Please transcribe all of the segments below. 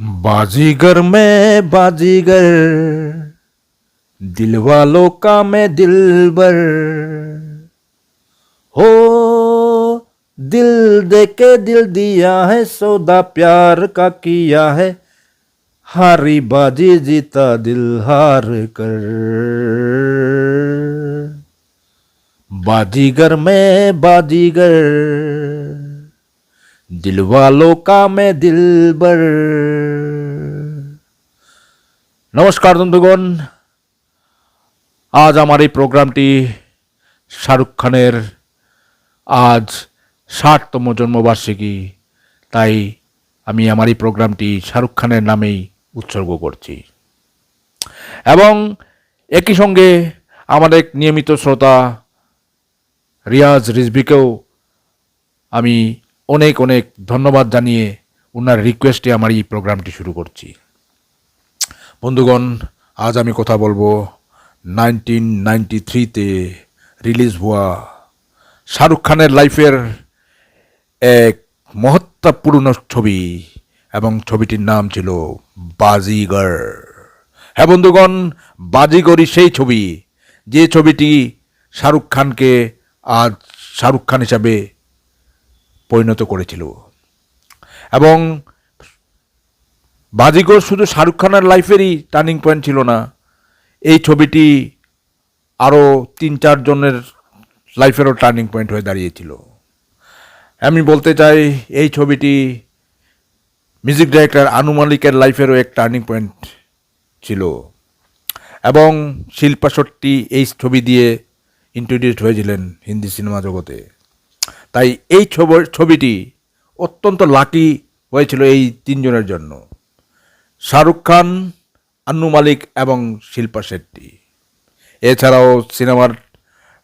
बाजीगर मैं बाजीगर दिल वालों का मैं दिलबर हो दिल दे के दिल दिया है सौदा प्यार का किया है हारी बाजी जीता दिल हार कर बाजीगर मैं बाजीगर दिल वालों का मैं दिलबर। নমস্কার বন্ধুগণ, আজ আমার এই প্রোগ্রামটি শাহরুখ খানের আজ ৬০তম জন্মবার্ষিকী, তাই আমি আমার এই প্রোগ্রামটি শাহরুখ খানের নামেই উৎসর্গ করছি এবং একই সঙ্গে আমাদের নিয়মিত শ্রোতা রিয়াজ রিজভিকেও আমি অনেক অনেক ধন্যবাদ জানিয়ে ওনার রিকোয়েস্টে আমার এই প্রোগ্রামটি শুরু করছি। বন্ধুগণ, আজ আমি কথা বলবো 1993-তে রিলিজ হওয়া শাহরুখ খানের লাইফের এক মহত্বপূর্ণ ছবি এবং ছবিটির নাম ছিল বাজিগর। হ্যাঁ বন্ধুগণ, বাজিগরই সেই ছবি, যে ছবিটি শাহরুখ খানকে আজ শাহরুখ খান হিসাবে পরিণত করেছিল। এবং বাজিগর শুধু শাহরুখ খানের লাইফেরই টার্নিং পয়েন্ট ছিল না, এই ছবিটি আরও ৩-৪ জনের লাইফেরও টার্নিং পয়েন্ট হয়ে দাঁড়িয়েছিল। আমি বলতে চাই এই ছবিটি মিউজিক ডাইরেক্টর আনু মালিকের লাইফেরও এক টার্নিং পয়েন্ট ছিল এবং শিল্পা শেট্টি এই ছবি দিয়ে ইন্ট্রোডিউসড হয়েছিলেন হিন্দি সিনেমা জগতে। তাই এই ছবিটি অত্যন্ত লাকি হয়েছিল এই তিনজনের জন্য, শাহরুখ খান, আন্নু মালিক এবং শিল্পা শেট্টি। এছাড়াও সিনেমার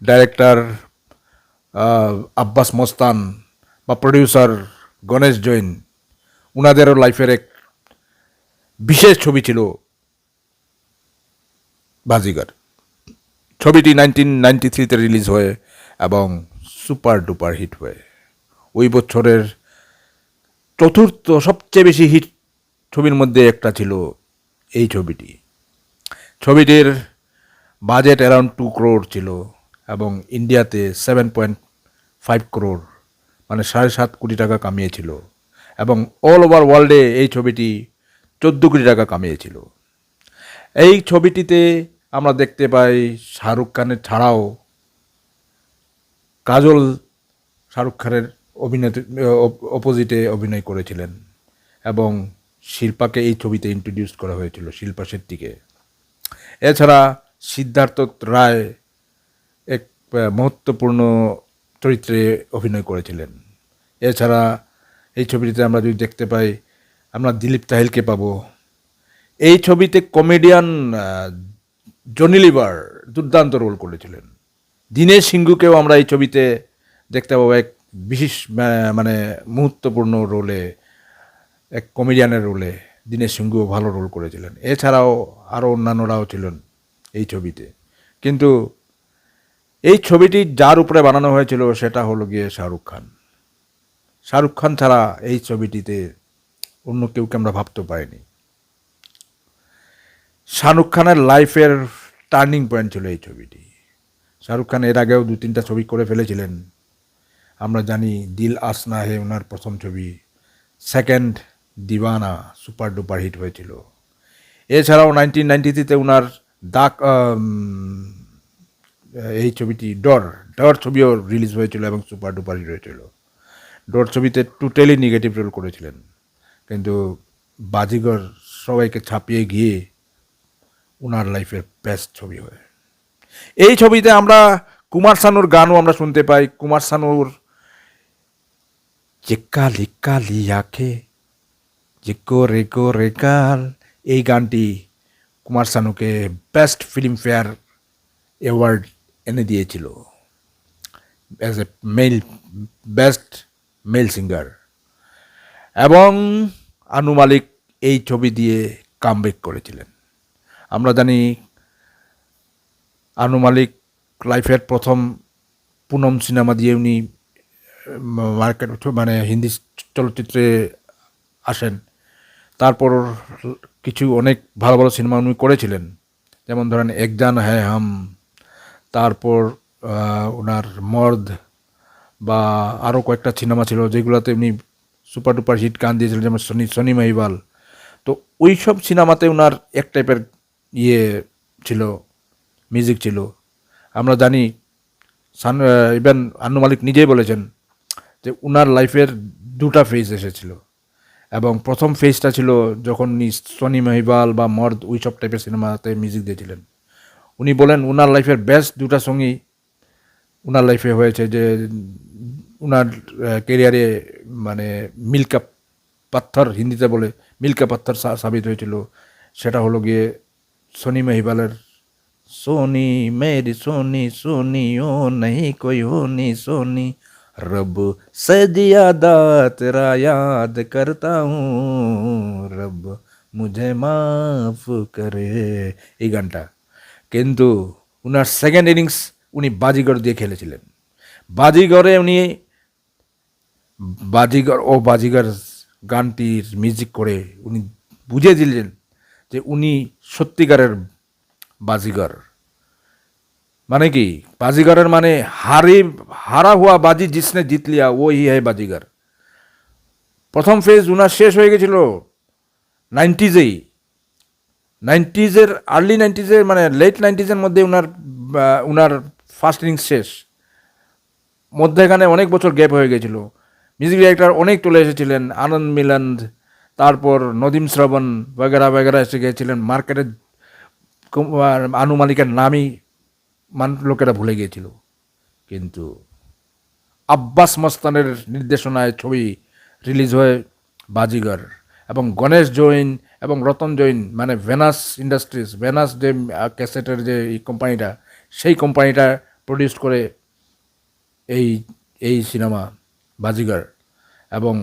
ডাইরেক্টর আব্বাস মস্তান বা প্রডিউসার গণেশ জৈন, ওনাদেরও লাইফের এক বিশেষ ছবি ছিল বাজিগর। ছবিটি 1993-তে রিলিজ হয়ে এবং সুপার ডুপার হিট হয়ে ওই বছরের চতুর্থ সবচেয়ে বেশি হিট ছবির মধ্যে একটা ছিল এই ছবিটি। ছবিটির বাজেট অ্যারাউন্ড 2 crore ছিল এবং ইন্ডিয়াতে 7.5 crore মানে 7.5 কোটি টাকা কামিয়েছিল এবং অল ওভার ওয়ার্ল্ডে এই ছবিটি 14 কোটি টাকা কামিয়েছিল। এই ছবিটিতে আমরা দেখতে পাই শাহরুখ খানের ছাড়াও কাজল শাহরুখ খানের অপোজিটে অভিনয় করেছিলেন এবং শিল্পাকে এই ছবিতে ইন্ট্রোডিউস করা হয়েছিল, শিল্পা শেট্টিকে। এছাড়া সিদ্ধার্থ রায় এক মহত্বপূর্ণ চরিত্রে অভিনয় করেছিলেন। এছাড়া এই ছবিটিতে আমরা যদি দেখতে পাই, আমরা দিলীপ তাহিলকে পাবো। এই ছবিতে কমেডিয়ান জনি লিভার দুর্দান্ত রোল করেছিলেন। দীনেশ সিংগুকেও আমরা এই ছবিতে দেখতে পাবো এক বিশেষ মানে মুহূর্তপূর্ণ রোলে, এক কমেডিয়ানের রোলে দীনেশ সিংগুও ভালো রোল করেছিলেন। এছাড়াও আরও অন্যান্যরাও ছিলেন এই ছবিতে। কিন্তু এই ছবিটি যার উপরে বানানো হয়েছিল সেটা হলো গিয়ে শাহরুখ খান। শাহরুখ খান ছাড়া এই ছবিটিতে অন্য কেউকে আমরা ভাবতে পারিনি। শাহরুখ খানের লাইফের টার্নিং পয়েন্ট ছিল এই ছবিটি। শাহরুখ খান এর আগেও 2-3টা ছবি করে ফেলেছিলেন। আমরা জানি দিল আসনা হে ওনার প্রথম ছবি, সেকেন্ড দিওয়ানা সুপার ডুপার হিট হয়েছিল। এছাড়াও 1993-তে ওনার এই ছবিটি ডর ছবিও রিলিজ হয়েছিল এবং সুপার ডুপার হিট হয়েছিল। ডর ছবিতে টোটালি নেগেটিভ রোল করেছিলেন, কিন্তু বাজিগর সবাইকে ছাপিয়ে গিয়ে ওনার লাইফের বেস্ট ছবি হয়। এই ছবিতে আমরা কুমার শানুর গানও আমরা শুনতে পাই। কুমার শানুর যে কালি কালি আঁখে যে গোরে গোরে গাল, এই গানটি কুমার শানুকে বেস্ট ফিল্মফেয়ার অ্যাওয়ার্ড এনে দিয়েছিল as a best mail singer. এবং আনু মালিক এই ছবি দিয়ে কামব্যাক করেছিলেন। আমরা জানি আনু মালিক লাইফের প্রথম পুনম সিনেমা দিয়ে উনি মার্কেট মানে হিন্দি চলচ্চিত্রে আসেন। তারপর কিছু অনেক ভালো ভালো সিনেমা উনি করেছিলেন, যেমন ধরেন এক জান হ্যায় হাম, তারপর ওনার মর্দ, বা আরও কয়েকটা সিনেমা ছিল যেগুলোতে উনি সুপার ডুপার হিট গান দিয়েছিলেন, যেমন সনি মহিবাল। তো ওই সব সিনেমাতে ওনার এক টাইপের ইয়ে ছিল, মিউজিক ছিল। আমরা জানি ইভেন আন্নু মালিক নিজেই বলেছেন যে উনার লাইফের দুটা ফেজ এসেছিল, এবং প্রথম ফেজটা ছিল যখন উনি সনি মহিবাল বা মর্দ ওই সব টাইপের সিনেমাতে মিউজিক দিয়েছিলেন। উনি বলেন উনার লাইফের বেস্ট দুটা সঙ্গী উনার লাইফে হয়েছে, যে উনার কেরিয়ারে মানে মিল্কা পাথর, হিন্দিতে বলে মিল্কা পাথর সাবিত হয়েছিল। সেটা হলো গিয়ে সনি মহিবালের সোনি মেরি সোনি সোনি ও नहीं कोई हो नहीं सोनी रब से ज्यादा तेरा याद करता हूँ रब मुझे মাফ করে, এই গানটা। কিন্তু উনার সেকেন্ড ইনিংস উনি বাজিগর দিয়ে খেলেছিলেন। বাজিগরে উনি বাজিগর গানটির মিউজিক করে উনি বুঝিয়ে দিলেন যে উনি সত্যিকারের বাজিগর। মানে কি বাজিগরের মানে হারা হুয়া বাজি জিসনে জিত লিয়া ও হি হ্যায় বাজিগর। প্রথম ফেজ উনার শেষ হয়ে গেছিল 90s-এই, 90s-এর আর্লি 90s-এর মানে লেট 90s-এর মধ্যে উনার ফার্স্ট ইনিংস শেষ। মধ্যেখানে অনেক বছর গ্যাপ হয়ে গেছিল। মিউজিক ডাইরেক্টর অনেক চলে এসেছিলেন, আনন্দ মিলন্দ, তারপর নদীম শ্রবণ বগেরা এসে গিয়েছিলেন। মার্কেটে আনু মালিকের নামই লোকেরা ভুলে গিয়েছিল। কিন্তু আব্বাস মস্তানের নির্দেশনায় ছবি রিলিজ হয় বাজিগর, এবং গণেশ জৈন এবং রতন জৈন মানে ভেনাস ইন্ডাস্ট্রিজ, ভেনাস যে ক্যাসেটের যে এই কোম্পানিটা, সেই কোম্পানিটা প্রডিউস করে এই এই সিনেমা বাজিগর। এবং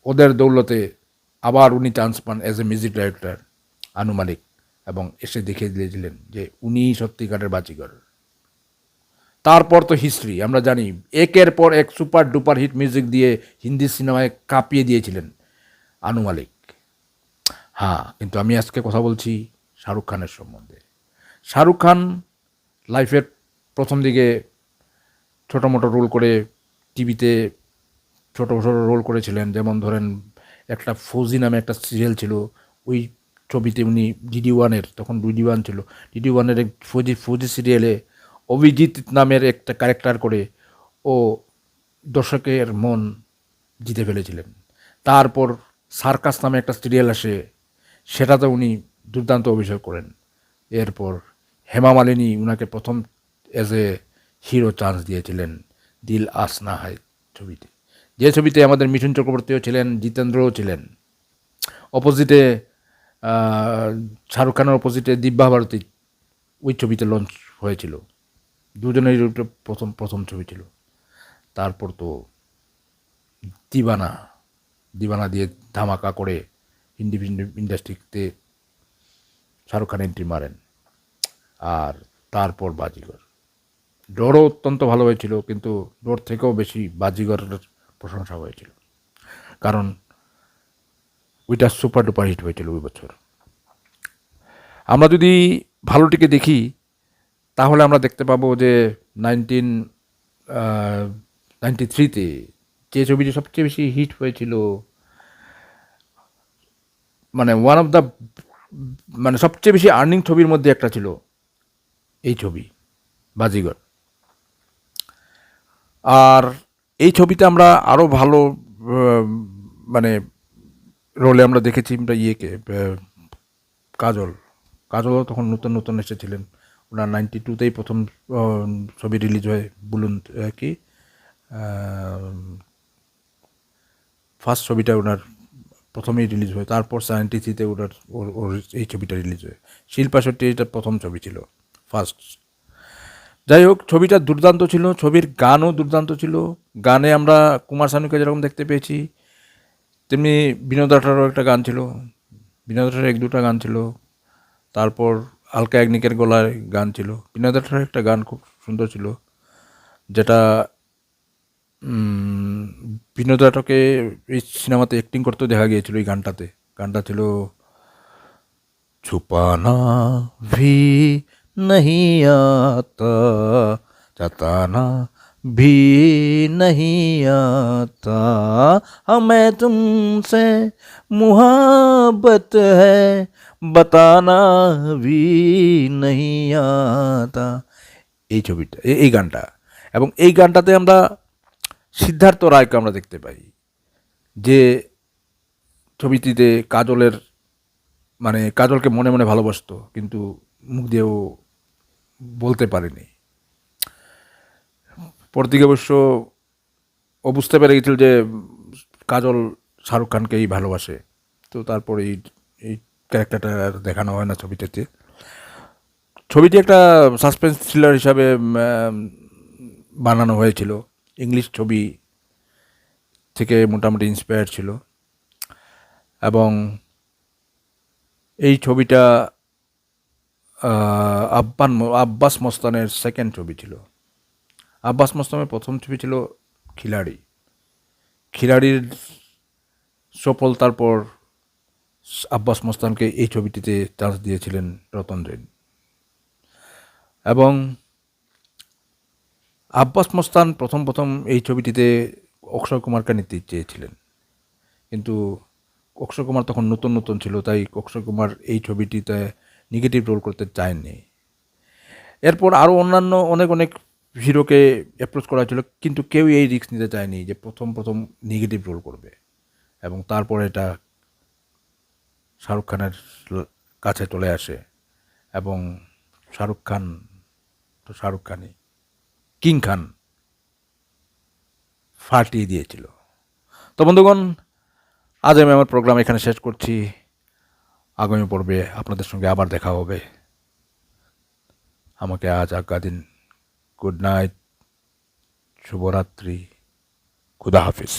ওদের দৌলতে আবার উনি চান্স পান অ্যাজ এ মিউজিক ডাইরেক্টর আনু মালিক, এবং এসে দেখিয়ে দিয়েছিলেন যে উনি সত্যিকারের বাজিগর। তারপর তো হিস্ট্রি আমরা জানি, একের পর এক সুপার ডুপার হিট মিউজিক দিয়ে হিন্দি সিনেমায় কাঁপিয়ে দিয়েছিলেন আনু মালিক। হ্যাঁ, কিন্তু আমি আজকে কথা বলছি শাহরুখ খানের সম্বন্ধে। শাহরুখ খান লাইফের প্রথম দিকে ছোটো মোটো রোল করে টিভিতে ছোটো ছোটো রোল করেছিলেন। যেমন ধরেন একটা ফৌজি নামে একটা সিরিয়াল ছিল, ওই ছবিতে উনি DD1-এর, তখন DD1 ছিল, DD1-এর এক ফৌজি সিরিয়ালে অভিজিৎ নামের একটা ক্যারেক্টার করে ও দর্শকের মন জিতে ফেলেছিলেন। তারপর সার্কাস নামে একটা সিরিয়াল আসে, সেটাতে উনি দুর্দান্ত অভিনয় করেন। এরপর হেমা মালিনী উনাকে প্রথম অ্যাজ এ হিরো চান্স দিয়েছিলেন দিল আসনা হয় ছবিতে, যে ছবিতে আমাদের মিঠুন চক্রবর্তীও ছিলেন, জিতেন্দ্রও ছিলেন। অপোজিটে শাহরুখ খানের অপোজিটে দিব্যা ভারতী ওই ছবিতে লঞ্চ হয়েছিল। দুজনেরই প্রথম ছবি ছিল। তারপর তো দিবানা দিয়ে ধামাকা করে হিন্দি ইন্ডাস্ট্রিতে শাহরুখ খান এন্ট্রি মারেন। আর তারপর বাজিগর। ডরও অত্যন্ত ভালো হয়েছিল, কিন্তু ডোর থেকেও বেশি বাজিগরের প্রশংসা হয়েছিল, কারণ ওইটা সুপার ডুপার হিট হয়েছিল ওই বছর। আমরা যদি ভালোটিকে দেখি তাহলে আমরা দেখতে পাবো যে 1993-তে যে ছবিটি সবচেয়ে বেশি হিট হয়েছিল, মানে ওয়ান অফ দ্য মানে সবচেয়ে বেশি আর্নিং ছবির মধ্যে একটা ছিল এই ছবি বাজিগর। আর এই ছবিতে আমরা আরও ভালো মানে রোলে আমরা দেখেছি আমরা কাজলও তখন নতুন এসেছিলেন। ওনার 92-তেই প্রথম ছবি রিলিজ হয়, বলুন কি ফার্স্ট ছবিটা ওনার প্রথমেই রিলিজ হয়। তারপর 93-তে ওর এই ছবিটা রিলিজ হয়। শিল্পা শেট্টি এটা প্রথম ছবি ছিল, ফার্স্ট। যাই হোক, ছবিটা দুর্দান্ত ছিল, ছবির গানও দুর্দান্ত ছিল। গানে আমরা কুমার শানুকে যেরকম দেখতে পেয়েছি, তেমনি বিনোদ রাঠারও একটা গান ছিল, বিনোদ রাঠার 1-2টা গান ছিল। তারপর আলকা ইয়াগনিকের গলায় গান ছিল। বিনোদ রাঠার একটা গান খুব সুন্দর ছিল, যেটা বিনোদ রাঠাকে এই সিনেমাতে অ্যাক্টিং করতেও দেখা গিয়েছিল এই গানটাতে। গানটা ছিল छुपाना भी नहीं आता, जताना भी नहीं आता, हमें तुमसे मुहब्बत है, बताना भी नहीं आता। এই ছবিটা এই গানটা, এবং এই গানটাতে আমরা সিদ্ধার্থ রায়কে আমরা দেখতে পাই, যে ছবিটিতে কাজলের মানে কাজলকে মনে মনে ভালোবাসতো, কিন্তু মুখ দিয়েও বলতে পারেনি। পরদিকে অবশ্য ও বুঝতে পেরে গেছিল যে কাজল শাহরুখ খানকেই ভালোবাসে, তো তারপরে এই ক্যারেক্টারটা আর দেখানো হয় না ছবিটাতে। ছবিটি একটা সাসপেন্স থ্রিলার হিসাবে বানানো হয়েছিল, ইংলিশ ছবি থেকে মোটামুটি ইন্সপায়ার ছিল, এবং এই ছবিটা আব্বাস মস্তানের সেকেন্ড ছবি ছিল। আব্বাস মস্তানের প্রথম ছবি ছিল খিলাড়ি। খিলাড়ির সফলতার পর আব্বাস মস্তানকে এই ছবিটিতে চান্স দিয়েছিলেন রতন সেন, এবং আব্বাস মস্তান প্রথম এই ছবিটিতে অক্ষয় কুমারকে নিতে চেয়েছিলেন, কিন্তু অক্ষয় কুমার তখন নতুন ছিল, তাই অক্ষয় কুমার এই ছবিটিতে নেগেটিভ রোল করতে চায়নি। এরপর আরও অন্যান্য অনেক হিরোকে অ্যাপ্রোচ করা হয়েছিল, কিন্তু কেউই এই রিস্ক নিতে চায়নি যে প্রথম নেগেটিভ রোল করবে, এবং তারপরে এটা শাহরুখ খানের কাছে চলে আসে, এবং শাহরুখ খানই কিং খান ফাটিয়ে দিয়েছিল। তো বন্ধুগণ, আজ আমি আমার প্রোগ্রাম এখানে শেষ করছি। আগামী পর্বে আপনাদের সঙ্গে আবার দেখা হবে। আমাকে আজ আজ্ঞা দিন। গুড নাইট, শুভরাত্রি, খুদা হাফিজ।